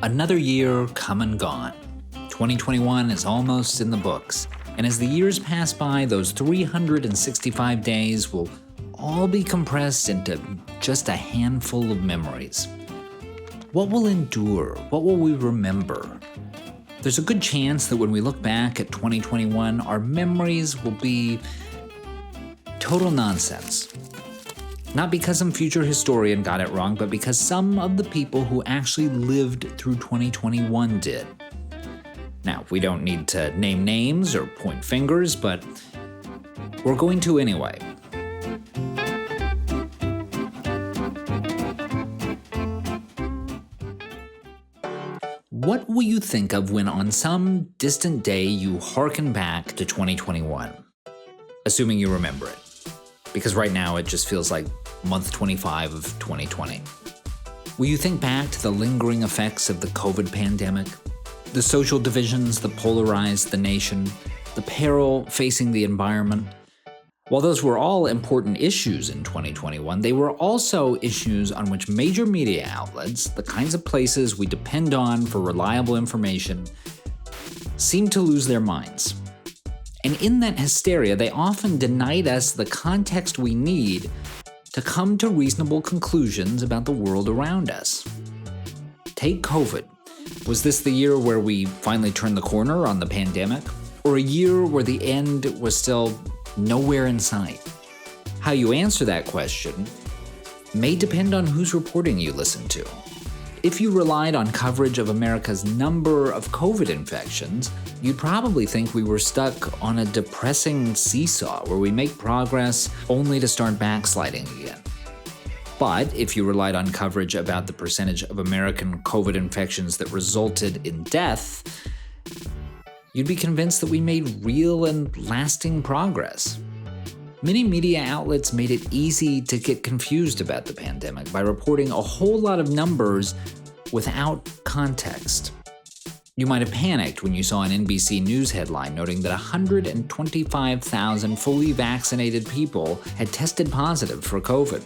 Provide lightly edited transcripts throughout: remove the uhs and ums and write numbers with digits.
Another year come and gone. 2021 is almost in the books, and as the years pass by, those 365 days will all be compressed into just a handful of memories. What will endure? What will we remember? There's a good chance that when we look back at 2021, our memories will be total nonsense. Not because some future historian got it wrong, but because some of the people who actually lived through 2021 did. Now, we don't need to name names or point fingers, but we're going to anyway. What will you think of when on some distant day you hearken back to 2021? Assuming you remember it. Because right now it just feels like month 25 of 2020. Will you think back to the lingering effects of the COVID pandemic? The social divisions that polarized the nation? The peril facing the environment? While those were all important issues in 2021, they were also issues on which major media outlets, the kinds of places we depend on for reliable information, seemed to lose their minds. And in that hysteria, they often denied us the context we need to come to reasonable conclusions about the world around us. Take COVID. Was this the year where we finally turned the corner on the pandemic? Or a year where the end was still nowhere in sight? How you answer that question may depend on whose reporting you listen to. If you relied on coverage of America's number of COVID infections, you'd probably think we were stuck on a depressing seesaw where we make progress only to start backsliding again. But if you relied on coverage about the percentage of American COVID infections that resulted in death, you'd be convinced that we made real and lasting progress. Many media outlets made it easy to get confused about the pandemic by reporting a whole lot of numbers without context. You might have panicked when you saw an NBC News headline noting that 125,000 fully vaccinated people had tested positive for COVID.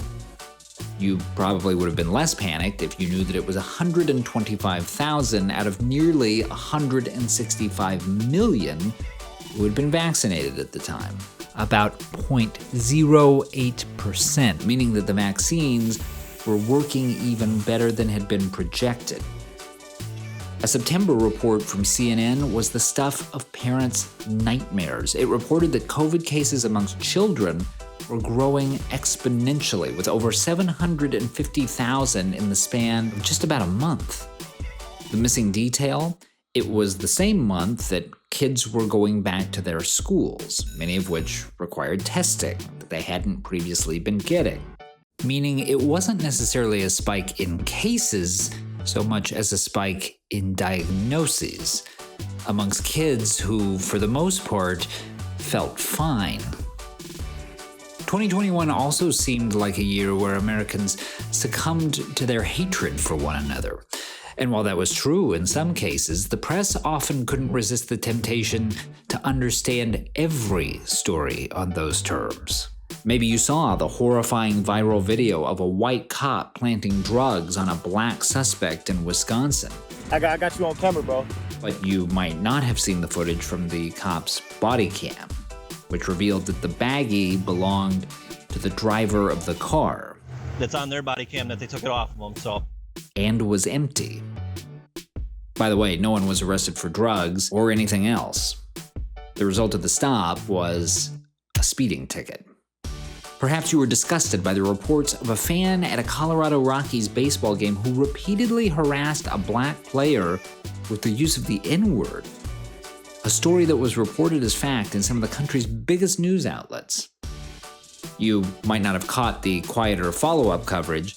You probably would have been less panicked if you knew that it was 125,000 out of nearly 165 million who had been vaccinated at the time. About 0.08%, meaning that the vaccines were working even better than had been projected. A September report from CNN was the stuff of parents' nightmares. It reported that COVID cases amongst children were growing exponentially, with over 750,000 in the span of just about a month. The missing detail? It was the same month that kids were going back to their schools, many of which required testing that they hadn't previously been getting. Meaning it wasn't necessarily a spike in cases so much as a spike in diagnoses amongst kids who, for the most part, felt fine. 2021 also seemed like a year where Americans succumbed to their hatred for one another. And while that was true in some cases, the press often couldn't resist the temptation to understand every story on those terms. Maybe you saw the horrifying viral video of a white cop planting drugs on a black suspect in Wisconsin. I got you on camera, bro. But you might not have seen the footage from the cop's body cam, which revealed that the baggie belonged to the driver of the car. That's on their body cam that they took it off of them, so. And was empty. By the way, no one was arrested for drugs or anything else. The result of the stop was a speeding ticket. Perhaps you were disgusted by the reports of a fan at a Colorado Rockies baseball game who repeatedly harassed a black player with the use of the N-word. A story that was reported as fact in some of the country's biggest news outlets. You might not have caught the quieter follow-up coverage,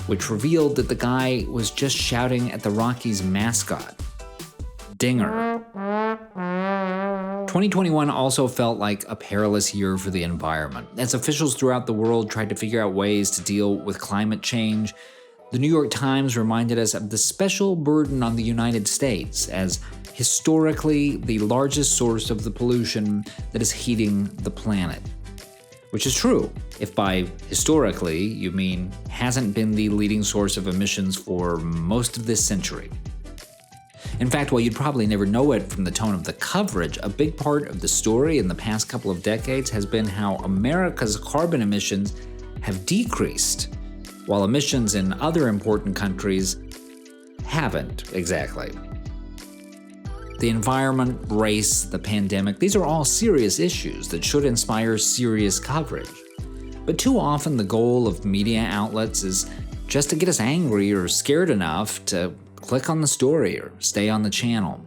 which revealed that the guy was just shouting at the Rockies' mascot, Dinger. 2021 also felt like a perilous year for the environment. As officials throughout the world tried to figure out ways to deal with climate change, the New York Times reminded us of the special burden on the United States as historically the largest source of the pollution that is heating the planet. Which is true, if by historically you mean hasn't been the leading source of emissions for most of this century. In fact, while you'd probably never know it from the tone of the coverage, a big part of the story in the past couple of decades has been how America's carbon emissions have decreased, while emissions in other important countries haven't exactly. The environment, race, the pandemic, these are all serious issues that should inspire serious coverage. But too often the goal of media outlets is just to get us angry or scared enough to click on the story or stay on the channel.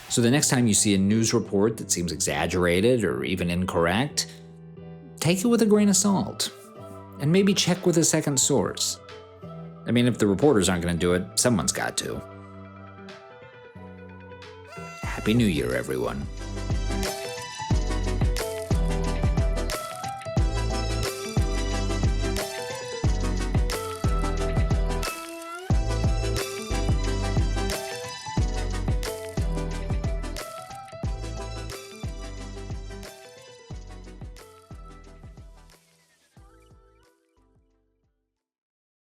So the next time you see a news report that seems exaggerated or even incorrect, take it with a grain of salt and maybe check with a second source. I mean, if the reporters aren't going to do it, someone's got to. Happy New Year, everyone.